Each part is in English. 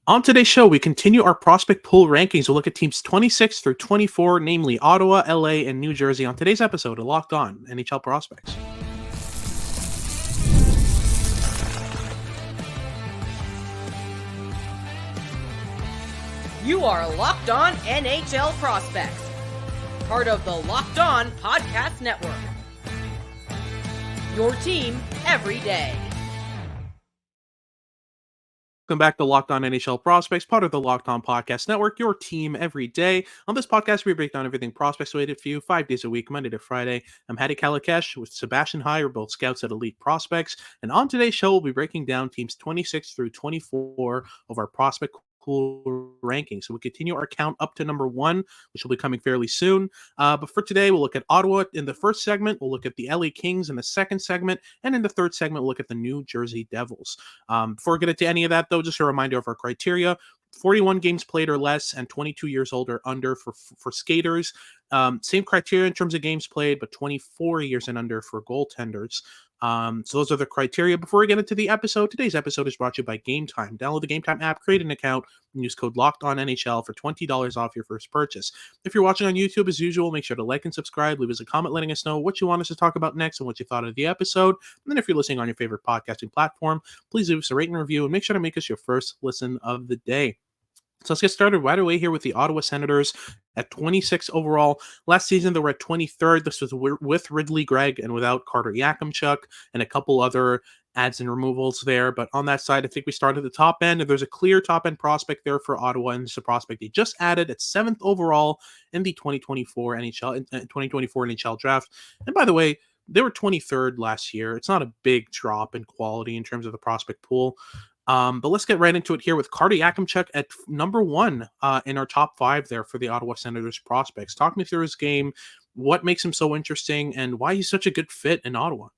On today's show, we continue our prospect pool rankings. We'll look at teams 26 through 24, namely Ottawa, LA, and New Jersey, on today's episode of Locked On NHL Prospects. You are Locked On NHL Prospects, part of the Locked On Podcast Network. Your team every day. Welcome back to Locked On NHL Prospects, part of the Locked On Podcast Network, your team every day. On this podcast, we break down everything prospects related for you 5 days a week, Monday to Friday. I'm Hadi Kalakesh with Sebastian High. We're both scouts at Elite Prospects. And on today's show, we'll be breaking down teams 26 through 24 of our prospect pool rankings. So we'll continue our count up to number 1, which will be coming fairly soon. But for today, we'll look at Ottawa in the first segment. We'll look at the LA Kings in the second segment. And in the third segment, we'll look at the New Jersey Devils. Before we get into any of that, though, just a reminder of our criteria: 41 games played or less and 22 years old or under for skaters. Same criteria in terms of games played, but 24 years and under for goaltenders. So those are the criteria. Before we get into the episode, today's episode is brought to you by Game Time. Download the Game Time app, create an account, and use code LOCKEDONNHL for $20 off your first purchase. If you're watching on YouTube, as usual, make sure to like and subscribe. Leave us a comment letting us know what you want us to talk about next and what you thought of the episode. And then if you're listening on your favorite podcasting platform, please leave us a rating and review and make sure to make us your first listen of the day. So let's get started right away here with the Ottawa Senators at 26 overall. Last season, they were at 23rd. This was with Ridley Gregg and without Carter Yakemchuk and a couple other adds and removals there. But on that side, I think we start at the top end, and there's a clear top-end prospect there for Ottawa, and it's a prospect they just added at 7th overall in the 2024 NHL draft. And by the way, they were 23rd last year. It's not a big drop in quality in terms of the prospect pool. But let's get right into it here with Carter Yakemchuk at number 1 in our top 5 there for the Ottawa Senators prospects. Talk me through his game, what makes him so interesting, and why he's such a good fit in Ottawa.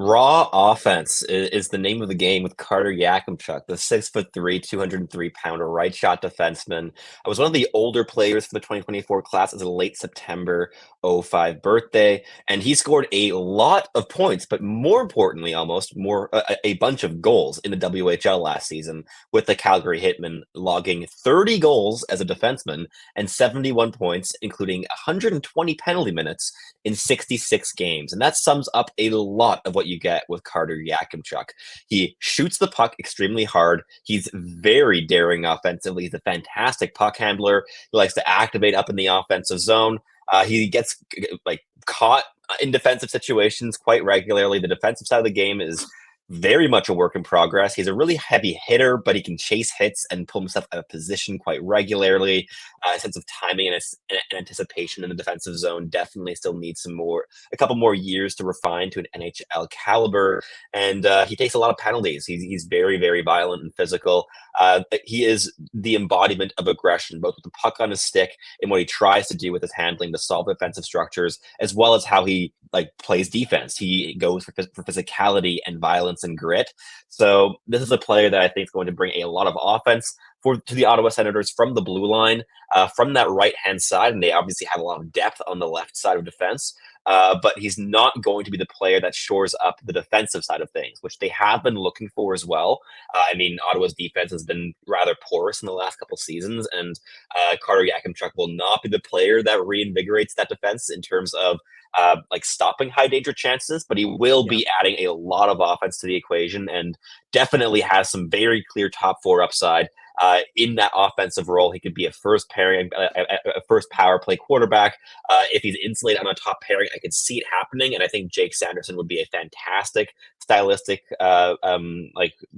Raw offense is the name of the game with Carter Yakemchuk, the 6'3", 203-pounder right shot defenseman. I was one of the older players for the 2024 class as a late September 05 birthday, and he scored a lot of points, but more importantly, a bunch of goals in the WHL last season, with the Calgary Hitmen logging 30 goals as a defenseman and 71 points, including 120 penalty minutes in 66 games. And that sums up a lot of what you get with Carter Yakemchuk. He shoots the puck extremely hard. He's very daring offensively. He's a fantastic puck handler. He likes to activate up in the offensive zone. He gets caught in defensive situations quite regularly. The defensive side of the game is very much a work in progress. He's a really heavy hitter, but he can chase hits and pull himself out of position quite regularly. A sense of timing and anticipation in the defensive zone definitely still needs a couple more years to refine to an NHL caliber. And he takes a lot of penalties. He's very, very violent and physical. He is the embodiment of aggression, both with the puck on his stick and what he tries to do with his handling to solve defensive structures, as well as how he plays defense. He goes for physicality and violence and grit. So this is a player that I think is going to bring a lot of offense to the Ottawa Senators from the blue line, from that right-hand side, and they obviously have a lot of depth on the left side of defense. But he's not going to be the player that shores up the defensive side of things, which they have been looking for as well. Ottawa's defense has been rather porous in the last couple seasons, and Carter Yakemchuk will not be the player that reinvigorates that defense in terms of stopping high danger chances, but he will be adding a lot of offense to the equation and definitely has some very clear top 4 upside. In that offensive role, he could be a first power play quarterback. If he's insulated on a top pairing, I could see it happening, and I think Jake Sanderson would be a fantastic stylistic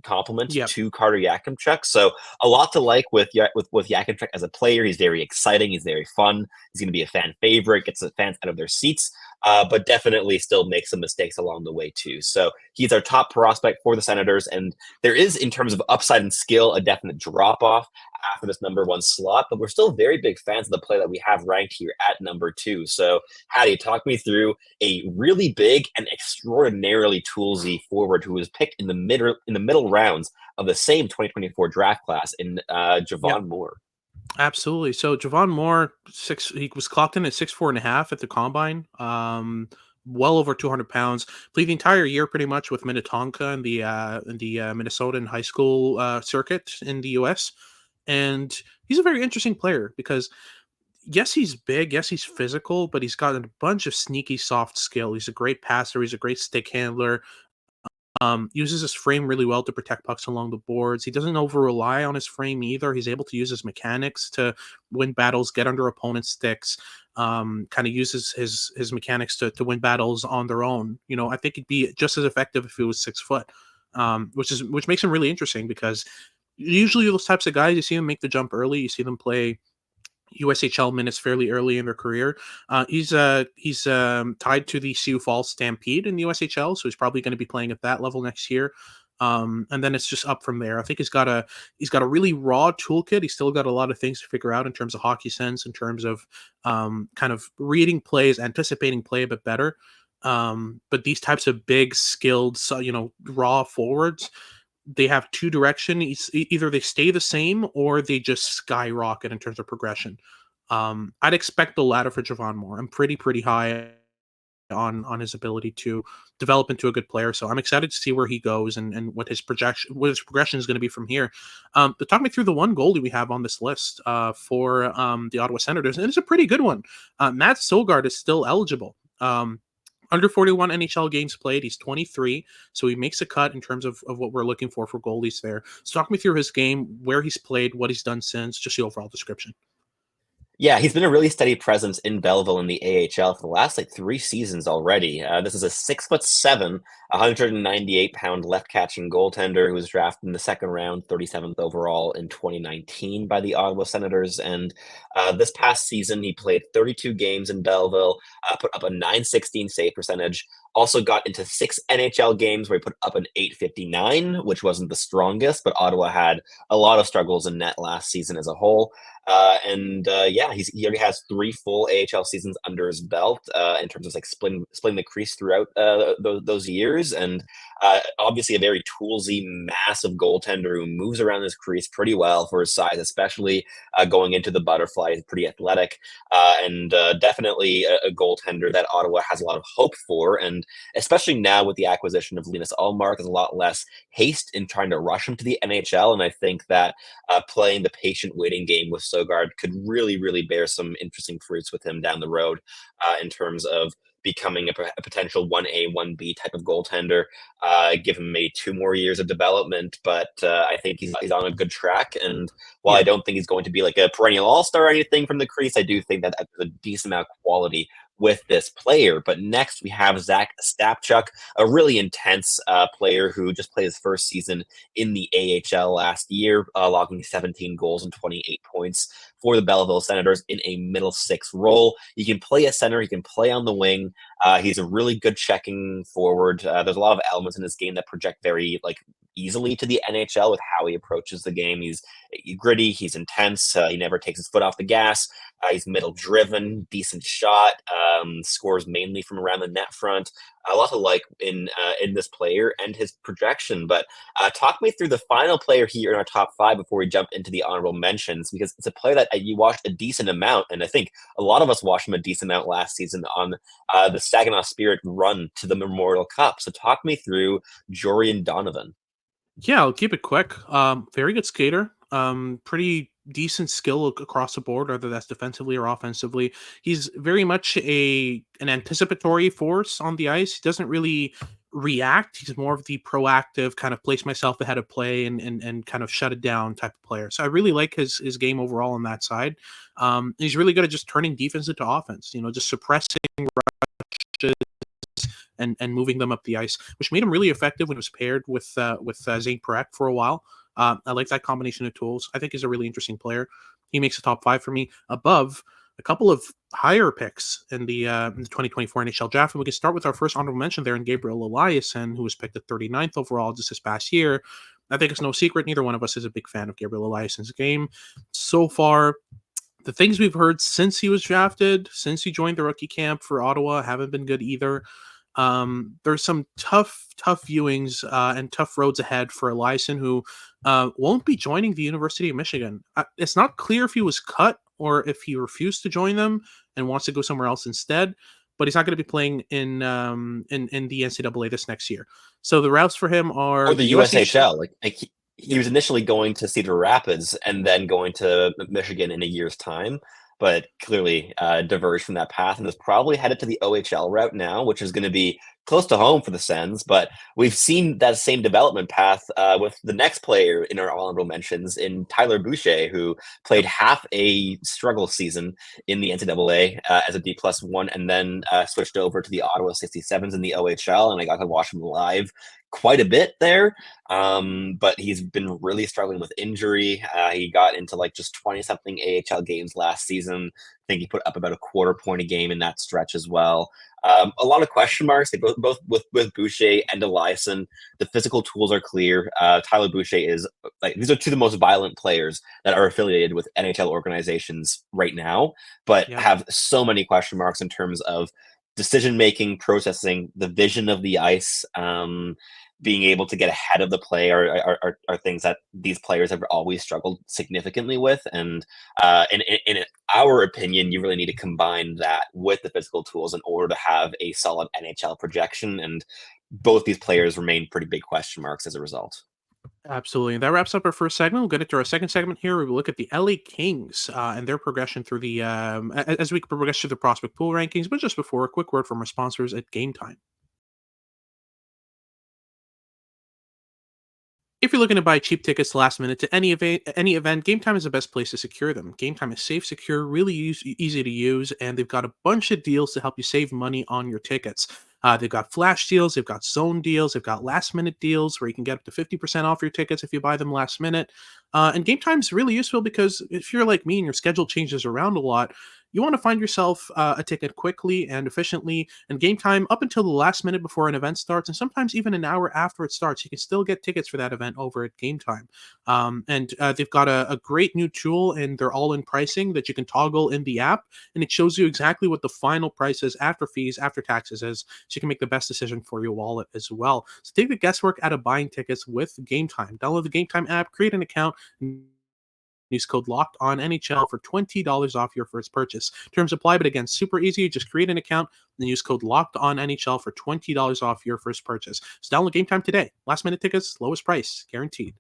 complement to Carter Yakemchuk. So a lot to like with Yakemchuk as a player. He's very exciting. He's very fun. He's going to be a fan favorite. Gets the fans out of their seats. But definitely still makes some mistakes along the way too. So he's our top prospect for the Senators, and there is, in terms of upside and skill, a definite drop-off after this number 1 slot, but we're still very big fans of the play that we have ranked here at number 2. So Hattie, talk me through a really big and extraordinarily toolsy forward who was picked in the middle rounds of the same 2024 draft class in Javon Moore. Absolutely. So Javon Moore, he was clocked in at 6'4.5" at the combine. well over 200 pounds. Played the entire year pretty much with Minnetonka in the Minnesota and high school circuit in the U.S. And he's a very interesting player because yes, he's big, yes, he's physical, but he's got a bunch of sneaky soft skill. He's a great passer, he's a great stick handler. Uses his frame really well to protect pucks along the boards. He doesn't over rely on his frame either. He's able to use his mechanics to win battles, get under opponents' sticks. Kind of uses his mechanics to win battles on their own. I think he'd be just as effective if he was 6 foot, which makes him really interesting because usually those types of guys, you see them make the jump early. You see them play USHL minutes fairly early in their career. He's tied to the Sioux Falls Stampede in the USHL, so he's probably going to be playing at that level next year. And then it's just up from there. I think he's got a really raw toolkit. He's still got a lot of things to figure out in terms of hockey sense, in terms of kind of reading plays, anticipating play a bit better. But these types of big, skilled, raw forwards, they have two directions. Either they stay the same or they just skyrocket in terms of progression. I'd expect the latter for Javon Moore. I'm pretty high on his ability to develop into a good player. So I'm excited to see where he goes and what his progression is going to be from here. But talk me through the one goalie we have on this list for the Ottawa Senators, and it's a pretty good one. Matt Sogard is still eligible. Under 41 NHL games played. He's 23, so he makes a cut in terms of what we're looking for goalies there. So talk me through his game, where he's played, what he's done since, just the overall description. Yeah, he's been a really steady presence in Belleville in the AHL for the last 3 seasons already. This is a 6'7", 198-pound left-catching goaltender who was drafted in the second round, 37th overall in 2019 by the Ottawa Senators. And this past season, he played 32 games in Belleville, put up a .916 save percentage. Also got into 6 NHL games where he put up an .859, which wasn't the strongest, but Ottawa had a lot of struggles in net last season as a whole. He already has 3 full AHL seasons under his belt in terms of splitting the crease throughout those years. And obviously a very toolsy, massive goaltender who moves around his crease pretty well for his size, especially going into the butterfly. He's pretty athletic and definitely a goaltender that Ottawa has a lot of hope for. And especially now with the acquisition of Linus Ullmark, there's a lot less haste in trying to rush him to the NHL. And I think that playing the patient waiting game with Sogard could really bear some interesting fruits with him down the road in terms of becoming a potential 1A, 1B type of goaltender. Give him maybe 2 more years of development, but I think he's on a good track. And while I don't think he's going to be like a perennial all-star or anything from the crease, I do think that there's a decent amount of quality with this player. But next we have Zach Stapchuk, a really intense player who just played his first season in the AHL last year, logging 17 goals and 28 points for the Belleville Senators in a middle 6 role. He can play a center, he can play on the wing. He's a really good checking forward. There's a lot of elements in his game that project very easily to the NHL with how he approaches the game. He's gritty, he's intense, he never takes his foot off the gas. He's middle driven, decent shot, scores mainly from around the net front. A lot to like in this player and his projection. But talk me through the final player here in our top 5 before we jump into the honorable mentions, because it's a player that you watched a decent amount, and I think a lot of us watched him a decent amount last season on the Saginaw Spirit run to the Memorial Cup. So talk me through Jorian Donovan. Yeah, I'll keep it quick. Very good skater. Pretty decent skill across the board, whether that's defensively or offensively. He's very much an anticipatory force on the ice. He doesn't really react. He's more of the proactive kind of place myself ahead of play and kind of shut it down type of player. So I really like his game overall on that side. He's really good at just turning defense into offense, just suppressing rushes and moving them up the ice, which made him really effective when he was paired with Zane Parekh for a while. I like that combination of tools. I think he's a really interesting player. He makes a top 5 for me, above a couple of higher picks in the 2024 NHL draft. And we can start with our first honorable mention there in Gabriel Eliasson, who was picked at 39th overall just this past year. I think it's no secret neither one of us is a big fan of Gabriel Eliasson's game. So far, the things we've heard since he was drafted, since he joined the rookie camp for Ottawa, haven't been good either. There's some tough viewings and tough roads ahead for Eliasson, who won't be joining the University of Michigan. It's not clear if he was cut or if he refused to join them and wants to go somewhere else instead. but he's not going to be playing in the NCAA this next year. So the routes for him are Or the USHL. He was initially going to Cedar Rapids and then going to Michigan in a year's time, but clearly diverged from that path and is probably headed to the OHL route now, which is going to be close to home for the Sens. But we've seen that same development path with the next player in our honorable mentions in Tyler Boucher, who played half a struggle season in the NCAA as a D+1 and then switched over to the Ottawa 67s in the OHL. And I got to watch him live quite a bit there. But he's been really struggling with injury. He got into like just 20-something AHL games last season. I think he put up about a quarter point a game in that stretch as well. A lot of question marks, both with Boucher and Eliasson. The physical tools are clear. Tyler Boucher is these are two of the most violent players that are affiliated with NHL organizations right now, but have so many question marks in terms of decision making, processing, the vision of the ice. Being able to get ahead of the play are things that these players have always struggled significantly with. And in our opinion, you really need to combine that with the physical tools in order to have a solid NHL projection. And both these players remain pretty big question marks as a result. Absolutely. And that wraps up our first segment. We'll get into our second segment here. Where we look at the LA Kings and their progression through the as we progress through the prospect pool rankings. But just before, a quick word from our sponsors at Game Time. If you're looking to buy cheap tickets last minute to any event, Game Time is the best place to secure them. Game Time is safe, secure, really easy to use, and they've got a bunch of deals to help you save money on your tickets. They've got flash deals, they've got zone deals, they've got last minute deals where you can get up to 50% off your tickets if you buy them last minute. And Game Time is really useful because if you're like me and your schedule changes around a lot, you want to find yourself a ticket quickly and efficiently. And Game Time, up until the last minute before an event starts, and sometimes even an hour after it starts, you can still get tickets for that event over at Game Time. And they've got a great new tool, and they're all in pricing that you can toggle in the app, and it shows you exactly what the final price is after fees, after taxes is, so you can make the best decision for your wallet as well. So take the guesswork out of buying tickets with Game Time. Download the Game Time app, create an account, use code Locked On NHL for $20 off your first purchase. Terms apply, but again, super easy. Just create an account and use code Locked On NHL for $20 off your first purchase. So download Game Time today. Last minute tickets, lowest price, guaranteed.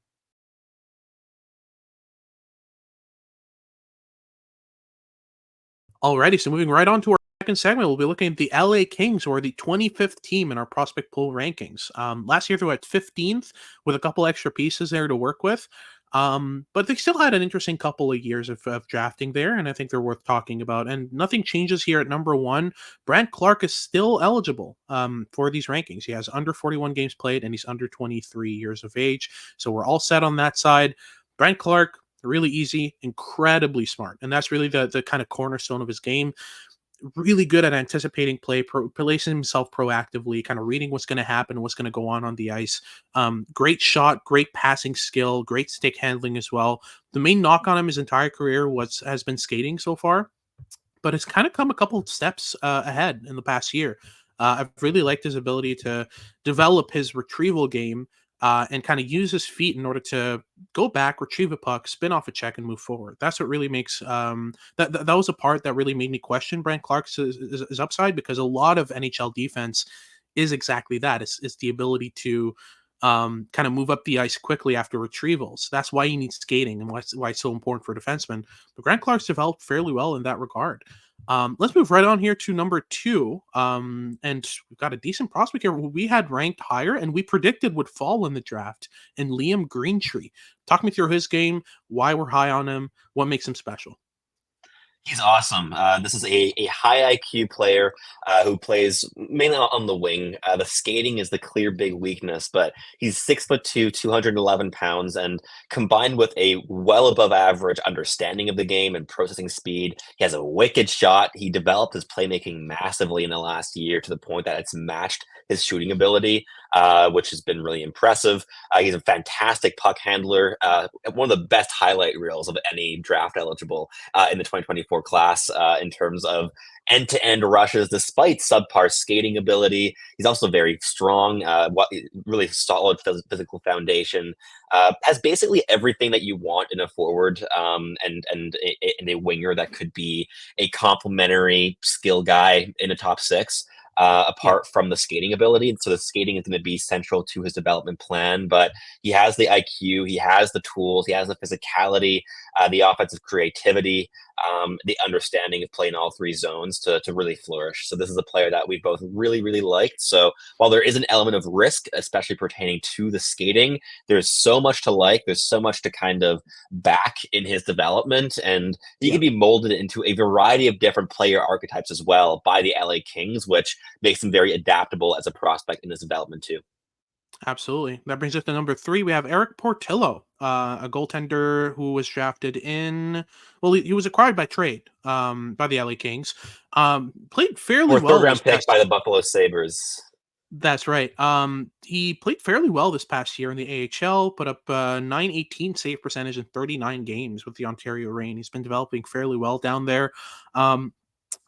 Alrighty, so moving right on to our second segment, we'll be looking at the LA Kings, who are the 25th team in our prospect pool rankings. Last year they were at 15th with a couple extra pieces there to work with. But they still had an interesting couple of years of drafting there, and I think they're worth talking about. And nothing changes here at number one. Brandt Clarke is still eligible for these rankings. He has under 41 games played, and he's under 23 years of age. So we're all set on that side. Brandt Clarke, really easy, incredibly smart. And that's really the kind of cornerstone of his game. Really good at anticipating play, placing himself proactively, kind of reading what's going to happen, what's going to go on the ice. Great shot, great passing skill, great stick handling as well. The main knock on him his entire career has been skating so far, but it's kind of come a couple steps ahead in the past year. I've really liked his ability to develop his retrieval game and kind of use his feet in order to go back, retrieve a puck, spin off a check, and move forward. That's what really makes that was a part that really made me question Brandt Clarke's upside, because a lot of NHL defense is exactly that. It's the ability to kind of move up the ice quickly after retrievals. That's why you need skating and why it's so important for defensemen. But Brandt Clarke's developed fairly well in that regard. Let's move right on here to number two. And we've got a decent prospect here we had ranked higher and we predicted would fall in the draft, in Liam Greentree. Talk me through his game, why we're high on him, what makes him special. He's awesome. This is a high IQ player who plays mainly on the wing. The skating is the clear big weakness, but he's 6'2", 211 pounds, and combined with a well above average understanding of the game and processing speed, he has a wicked shot. He developed his playmaking massively in the last year to the point that it's matched his shooting ability, which has been really impressive. He's a fantastic puck handler, one of the best highlight reels of any draft eligible in the 2024 class in terms of end-to-end rushes despite subpar skating ability. He's also very strong, really solid physical foundation. Has basically everything that you want in a forward, and in a winger that could be a complementary skill guy in a top six. Yeah. Apart from the skating ability. So the skating is going to be central to his development plan, but he has the IQ, he has the tools, he has the physicality, the offensive creativity, the understanding of playing all three zones to really flourish. So this is a player that we both really, really liked. So while there is an element of risk, especially pertaining to the skating, there's so much to like. There's so much to kind of back in his development, and he can be molded into a variety of different player archetypes as well by the LA Kings, which makes him very adaptable as a prospect in his development too. Absolutely. That brings us to number 3. We have Eric Portillo, a goaltender who was drafted in. Well, he was acquired by trade by the LA Kings. Played fairly Or third well this round pick past. by the Buffalo Sabres. That's right. He played fairly well this past year in the AHL. Put up 918 save percentage in 39 games with the Ontario Reign. He's been developing fairly well down there. Um,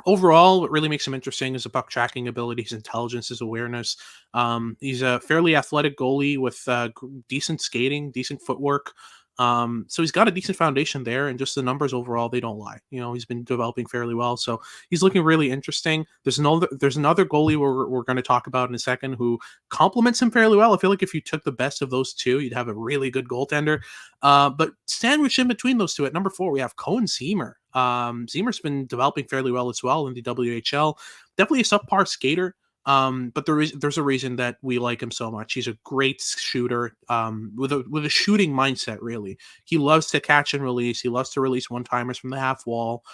Overall, what really makes him interesting is the puck tracking ability, his intelligence, his awareness. He's a fairly athletic goalie with decent skating, decent footwork. So he's got a decent foundation there, and just the numbers overall, they don't lie. He's been developing fairly well, so he's looking really interesting. There's another goalie we're going to talk about in a second who complements him fairly well. I feel like if you took the best of those two, you'd have a really good goaltender. But sandwiched in between those two at number 4, we have Cohen Zemer. Zemer's been developing fairly well as well in the WHL. Definitely a subpar skater. But there's a reason that we like him so much. He's a great shooter, with a shooting mindset. Really, he loves to catch and release. He loves to release one-timers from the half wall.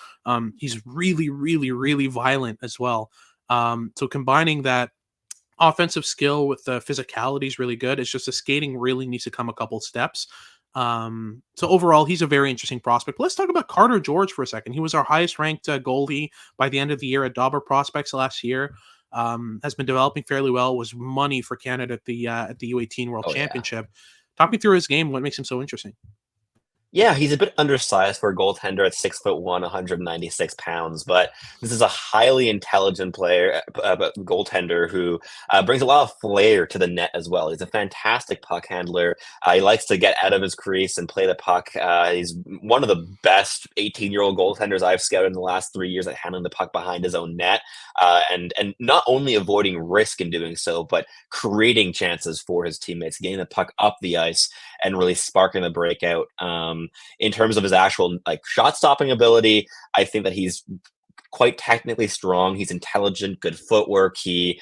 He's really, really, really violent as well. So combining that offensive skill with the physicality is really good. It's just the skating really needs to come a couple steps. So overall, he's a very interesting prospect. Let's talk about Carter George for a second. He was our highest ranked goalie by the end of the year at Dobber Prospects last year. Has been developing fairly well. Was money for Canada at the U18 World Oh yeah. Championship. Talk me through his game. What makes him so interesting? Yeah, he's a bit undersized for a goaltender at 6'1", 196 pounds, but this is a highly intelligent player, goaltender who brings a lot of flair to the net as well. He's a fantastic puck handler. He likes to get out of his crease and play the puck. He's one of the best 18-year-old goaltenders I've scouted in the last 3 years at handling the puck behind his own net, and not only avoiding risk in doing so, but creating chances for his teammates, getting the puck up the ice and really sparking the breakout. In terms of his actual shot stopping ability, I think that he's quite technically strong. He's intelligent, good footwork. He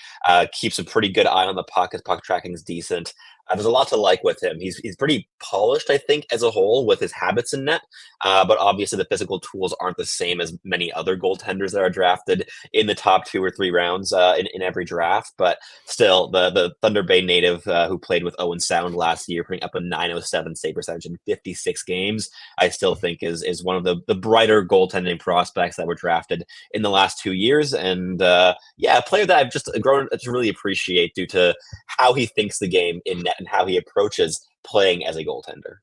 keeps a pretty good eye on the puck. His puck tracking is decent. There's a lot to like with him. He's pretty polished, I think, as a whole with his habits in net. But obviously, the physical tools aren't the same as many other goaltenders that are drafted in the top 2 or 3 rounds in every draft. But still, the Thunder Bay native who played with Owen Sound last year, putting up a 907 save percentage in 56 games, I still think is one of the brighter goaltending prospects that were drafted in the last 2 years. And a player that I've just grown to really appreciate due to how he thinks the game in net and how he approaches playing as a goaltender.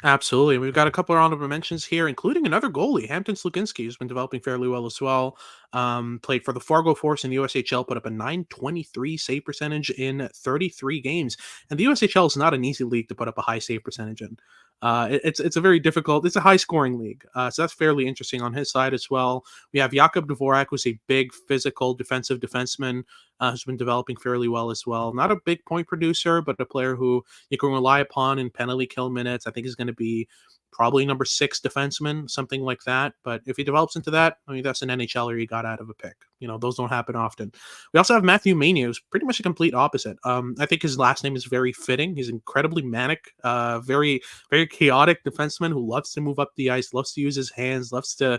Absolutely. We've got a couple of honorable mentions here, including another goalie, Hampton Sluginski, who's been developing fairly well as well. Played for the Fargo Force in the USHL, put up a 923 save percentage in 33 games. And the USHL is not an easy league to put up a high save percentage in. It's a very difficult, it's a high scoring league. So that's fairly interesting on his side as well. We have Jakub Dvorak, who's a big physical defensive defenseman, who's been developing fairly well as well. Not a big point producer, but a player who you can rely upon in penalty kill minutes. I think he's going to be probably number 6 defenseman, something like that. But if he develops into that, I mean, that's an NHLer you got out of a pick. Those don't happen often. We also have Matthew Mania, who's pretty much a complete opposite. I think his last name is very fitting. He's incredibly manic, very, very chaotic defenseman who loves to move up the ice, loves to use his hands, loves to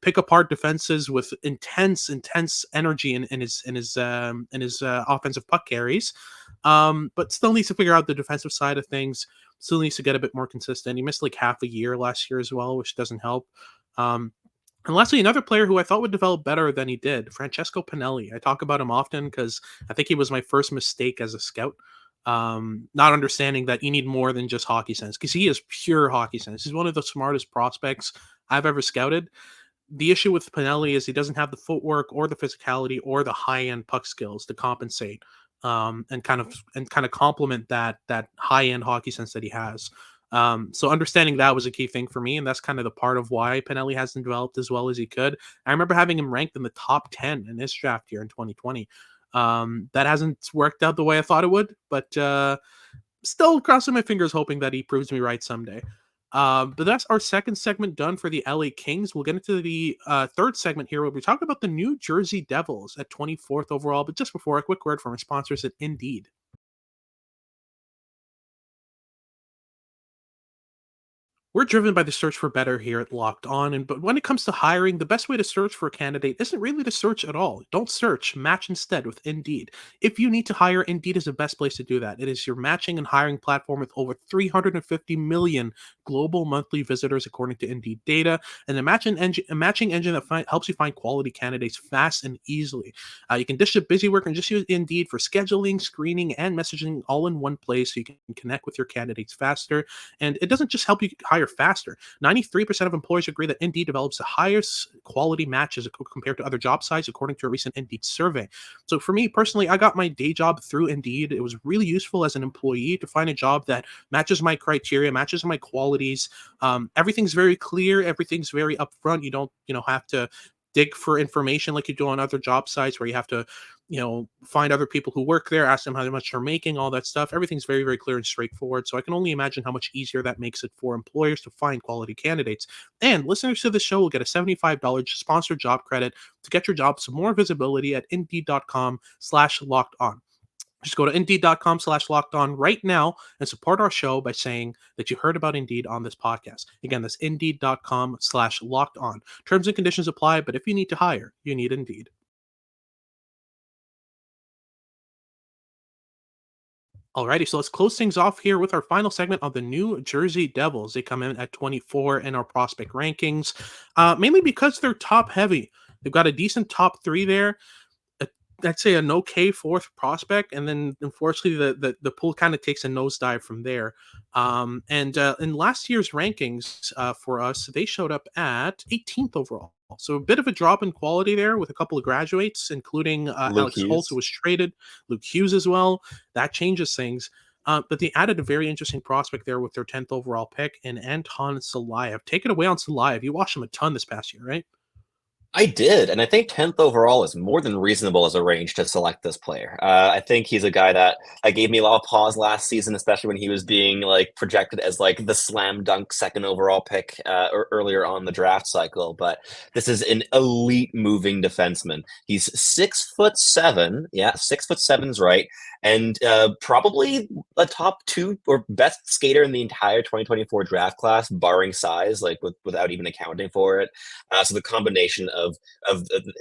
pick apart defenses with intense energy in his offensive puck carries. But still needs to figure out the defensive side of things. Still needs to get a bit more consistent. He missed like half a year last year as well, which doesn't help. And lastly, another player who I thought would develop better than he did, Francesco Pinelli. I talk about him often because I think he was my first mistake as a scout. Not understanding that you need more than just hockey sense, because he is pure hockey sense. He's one of the smartest prospects I've ever scouted. the issue with Pinelli is he doesn't have the footwork or the physicality or the high end puck skills to compensate and kind of complement that high end hockey sense that he has. So understanding that was a key thing for me, and that's kind of the part of why Pinelli hasn't developed as well as he could. I remember having him ranked in the top 10 in this draft year in 2020. That hasn't worked out the way I thought it would, but still crossing my fingers, hoping that he proves me right someday. But that's our second segment done for the LA Kings. We'll get into the third segment here where we talk about the New Jersey Devils at 24th overall. But just before, a quick word from our sponsors at Indeed. We're driven by the search for better here at Locked On, but when it comes to hiring, the best way to search for a candidate isn't really to search at all. Don't search, match instead with Indeed. If you need to hire, Indeed is the best place to do that. It is your matching and hiring platform with over 350 million global monthly visitors, according to Indeed data, and a matching engine that helps you find quality candidates fast and easily. You can dish up busy work and just use Indeed for scheduling, screening, and messaging all in one place so you can connect with your candidates faster. And it doesn't just help you hire faster. 93% of employers agree that Indeed develops the highest quality matches compared to other job sites, according to a recent Indeed survey. So for me personally, I got my day job through Indeed. It was really useful as an employee to find a job that matches my criteria, matches my qualities. Everything's very clear. Everything's very upfront. You don't, have to dig for information like you do on other job sites where you have to, find other people who work there, ask them how much they're making, all that stuff. Everything's very, very clear and straightforward. So I can only imagine how much easier that makes it for employers to find quality candidates. And listeners to the show will get a $75 sponsored job credit to get your job some more visibility at Indeed.com/locked on. Just go to Indeed.com/locked on right now and support our show by saying that you heard about Indeed on this podcast. Again, that's Indeed.com/locked on. Terms and conditions apply, but if you need to hire, you need Indeed. Alrighty, so let's close things off here with our final segment on the New Jersey Devils. They come in at 24 in our prospect rankings, mainly because they're top heavy. They've got a decent top three there. I'd say an okay fourth prospect, and then unfortunately the pool kind of takes a nosedive from there. And in last year's rankings for us, they showed up at 18th overall. So a bit of a drop in quality there with a couple of graduates, including Alex Holtz, who was traded, Luke Hughes as well. That changes things. But they added a very interesting prospect there with their 10th overall pick in Anton Silayev. Take it away on Silayev. You watched him a ton this past year, right? I did, and I think 10th overall is more than reasonable as a range to select this player. I think he's a guy that gave me a lot of pause last season, especially when he was being projected as the slam dunk second overall pick earlier on the draft cycle. But this is an elite moving defenseman. He's 6'7". Yeah, 6'7's right, and probably a top two or best skater in the entire 2024 draft class, barring size, without even accounting for it. So the combination of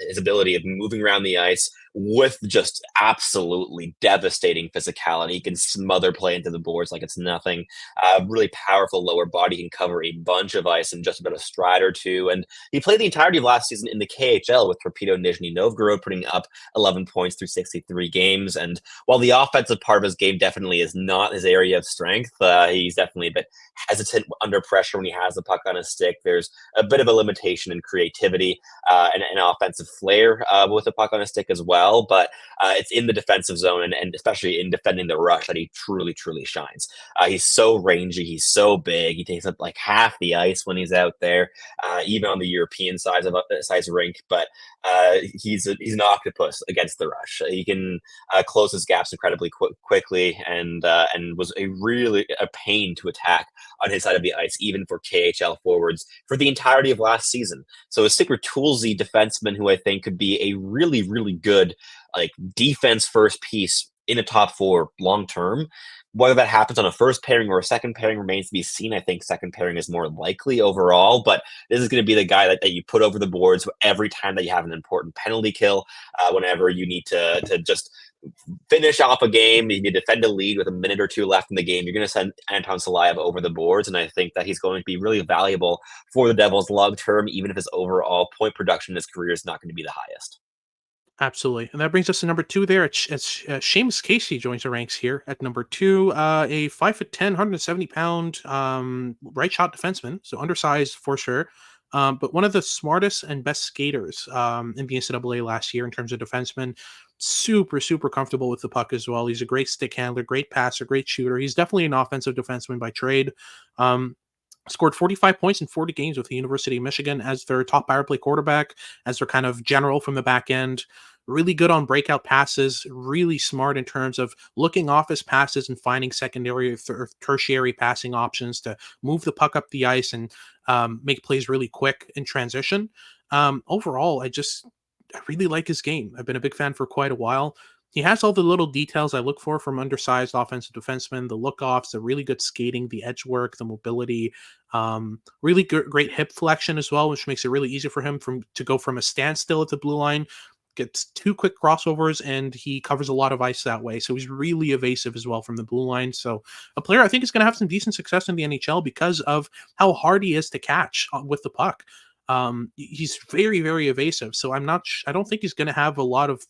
his ability of moving around the ice with just absolutely devastating physicality. He can smother play into the boards like it's nothing. Really powerful lower body. He can cover a bunch of ice in just about a stride or two. And he played the entirety of last season in the KHL with Torpedo Nizhny Novgorod, putting up 11 points through 63 games. And while the offensive part of his game definitely is not his area of strength, he's definitely a bit hesitant under pressure when he has the puck on his stick. There's a bit of a limitation in creativity and an offensive flair with the puck on his stick as well. But it's in the defensive zone and especially in defending the rush that he truly, truly shines. He's so rangy. He's so big. He takes up half the ice when he's out there, even on the European size rink. But he's an octopus against the rush. He can close his gaps incredibly quickly and was a pain to attack on his side of the ice, even for KHL forwards for the entirety of last season. So a super toolsy defenseman who I think could be a really, really good defense first piece in a top four long term. Whether that happens on a first pairing or a second pairing remains to be seen. I think second pairing is more likely overall, but this is going to be the guy that you put over the boards every time that you have an important penalty kill, whenever you need to just finish off a game, you need to defend a lead with a minute or two left in the game. You're going to send Anton Silayev over the boards, and I think that he's going to be really valuable for the Devils long term, even if his overall point production in his career is not going to be the highest. Absolutely. And that brings us to number two there. It's Seamus Casey joins the ranks here at number two. A 5'10", 170-pound right shot defenseman, so undersized for sure. but one of the smartest and best skaters in the NCAA last year in terms of defensemen. Super, super comfortable with the puck as well. He's a great stick handler, great passer, great shooter. He's definitely an offensive defenseman by trade. Scored 45 points in 40 games with the University of Michigan as their top power play quarterback, as their kind of general from the back end. Really good on breakout passes, really smart in terms of looking off his passes and finding secondary or tertiary passing options to move the puck up the ice and make plays really quick in transition. Overall, I really like his game. I've been a big fan for quite a while. He has all the little details I look for from undersized offensive defensemen, the look-offs, the really good skating, the edge work, the mobility, really great hip flexion as well, which makes it really easy for him to go from a standstill at the blue line, gets 2 quick crossovers, and he covers a lot of ice that way. So he's really evasive as well from the blue line. So a player I think is going to have some decent success in the NHL because of how hard he is to catch with the puck. He's very, very evasive. So I don't think he's going to have a lot of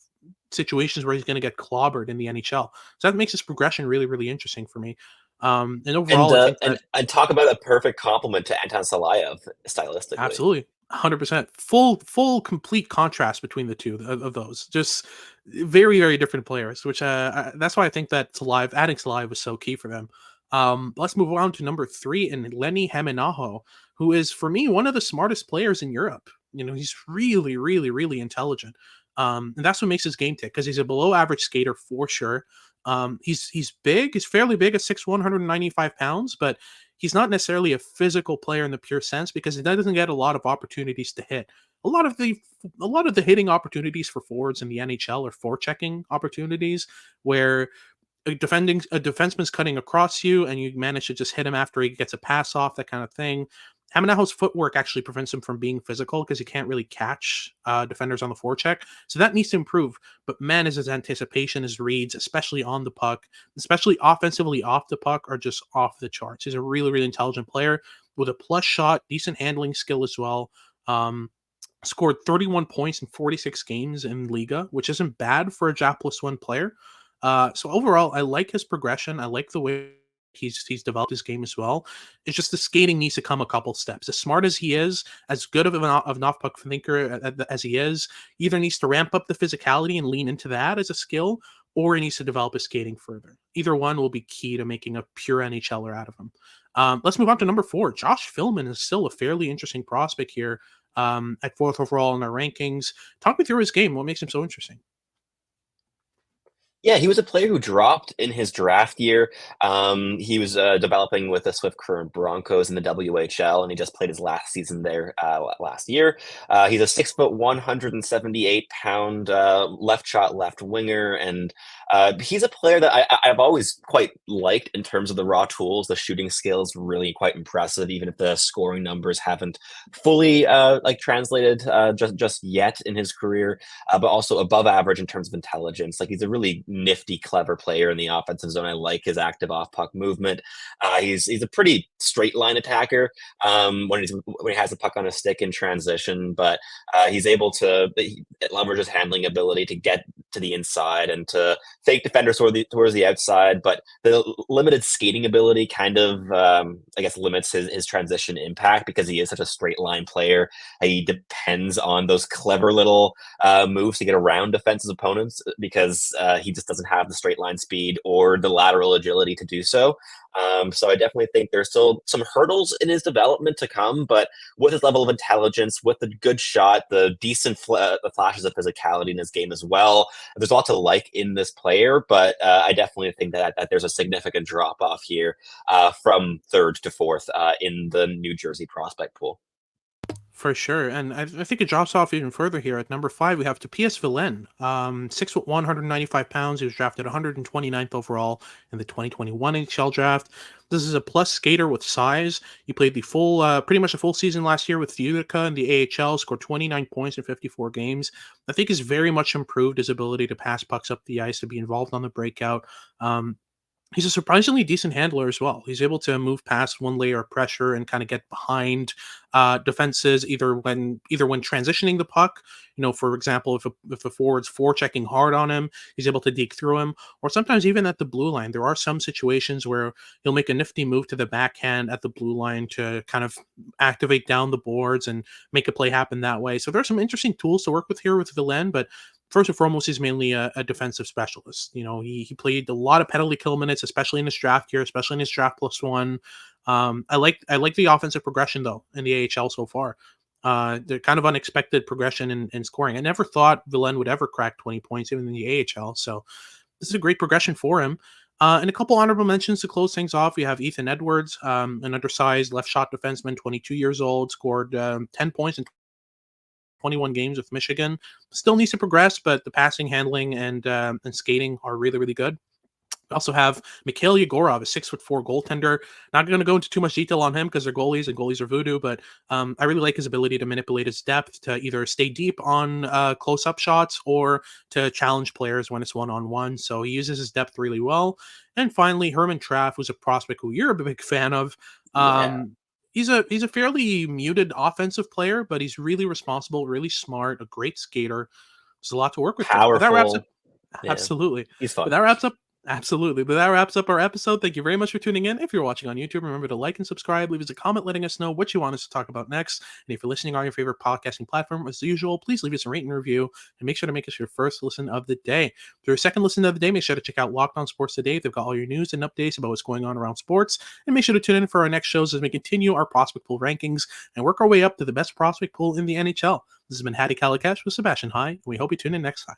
situations where he's going to get clobbered in the NHL. So that makes his progression really, really interesting for me. And overall, I think that and talk about a perfect compliment to Anton Silayev stylistically. absolutely 100% full complete contrast between the two of those. Just very, very different players, which that's why I think that adding Silayev was so key for them. Let's move on to number 3 and Lenny Hemenaho, who is for me one of the smartest players in Europe. He's really, really, really intelligent. And that's what makes his game tick because he's a below average skater for sure. He's big. He's fairly big at 6'1", 195 pounds, but he's not necessarily a physical player in the pure sense because he doesn't get a lot of opportunities to hit. A lot of the hitting opportunities for forwards in the NHL are forechecking opportunities where a defenseman's cutting across you and you manage to just hit him after he gets a pass off, that kind of thing. Hamenaho's footwork actually prevents him from being physical because he can't really catch defenders on the forecheck. So that needs to improve. But man, is his anticipation, his reads, especially on the puck, especially offensively off the puck, are just off the charts. He's a really, really intelligent player with a plus shot, decent handling skill as well. Scored 31 points in 46 games in Liga, which isn't bad for a JAP+1 player. So overall, I like his progression. I like the way he's developed his game as well. It's just the skating needs to come a couple steps. As smart as he is, as good of an off-puck thinker as he is, either needs to ramp up the physicality and lean into that as a skill, or he needs to develop his skating further. Either one will be key to making a pure NHLer out of him. Let's move on to number 4. Josh Philman is still a fairly interesting prospect here at 4th overall in our rankings. Talk me through his game. What makes him so interesting? Yeah, he was a player who dropped in his draft year. He was developing with the Swift Current Broncos in the WHL, and he just played his last season there last year. He's a 6'1", 178-pound left shot, left winger, and he's a player that I've always quite liked in terms of the raw tools. The shooting skills really quite impressive, even if the scoring numbers haven't fully translated just yet in his career, but also above average in terms of intelligence. Like, he's a really nifty, clever player in the offensive zone. I like his active off-puck movement. He's a pretty straight line attacker when he has the puck on a stick in transition, but he's able to leverage his handling ability to get to the inside and to fake defenders towards the outside. But the limited skating ability kind of, limits his transition impact because he is such a straight line player. He depends on those clever little moves to get around defensive opponents because he just doesn't have the straight line speed or the lateral agility to do so. So I definitely think there's still some hurdles in his development to come, but with his level of intelligence, with the good shot, the decent the flashes of physicality in his game as well, there's a lot to like in this player, but I definitely think that there's a significant drop-off here from 3rd to 4th in the New Jersey prospect pool. For sure. And I think it drops off even further here. At number 5, we have Topias Villain. 6'1", 195 pounds. He was drafted 129th overall in the 2021 NHL draft. This is a plus skater with size. He played the pretty much a full season last year with Utica in the AHL, scored 29 points in 54 games. I think he's very much improved his ability to pass pucks up the ice, to be involved on the breakout. He's a surprisingly decent handler as well. He's able to move past one layer of pressure and kind of get behind defenses either when transitioning the puck. For example, if a forward's forechecking hard on him, he's able to deke through him. Or sometimes even at the blue line, there are some situations where he'll make a nifty move to the backhand at the blue line to kind of activate down the boards and make a play happen that way. So there are some interesting tools to work with here with Villain, but first and foremost, he's mainly a defensive specialist. He played a lot of penalty kill minutes, especially in his draft year, especially in his draft plus one. I like the offensive progression though in the AHL so far. The kind of unexpected progression in scoring. I never thought Villain would ever crack 20 points even in the AHL. So this is a great progression for him. And a couple honorable mentions to close things off. We have Ethan Edwards, an undersized left shot defenseman, 22 years old, scored 10 points in 21 games with Michigan. Still needs to progress, but the passing, handling, and skating are really, really good. We also have Mikhail Yegorov, a 6'4" goaltender. Not going to go into too much detail on him because they're goalies and goalies are voodoo, but I really like his ability to manipulate his depth to either stay deep on close-up shots or to challenge players when it's one-on-one. So he uses his depth really well. And finally, Herman Traff, who's a prospect who you're a big fan of. Yeah. He's a fairly muted offensive player, but he's really responsible, really smart, a great skater. There's a lot to work with there. But that wraps up. Powerful. Yeah. Absolutely. He's But fun. that wraps up. Absolutely. But that wraps up our episode. Thank you very much for tuning in. If you're watching on YouTube, remember to like and subscribe. Leave us a comment letting us know what you want us to talk about next. And if you're listening on your favorite podcasting platform, as usual, please leave us a rating and review and make sure to make us your first listen of the day. For your second listen of the day, make sure to check out Locked On Sports Today. They've got all your news and updates about what's going on around sports. And make sure to tune in for our next shows as we continue our prospect pool rankings and work our way up to the best prospect pool in the NHL. This has been Hattie Kalakash with Sebastian High, and we hope you tune in next time.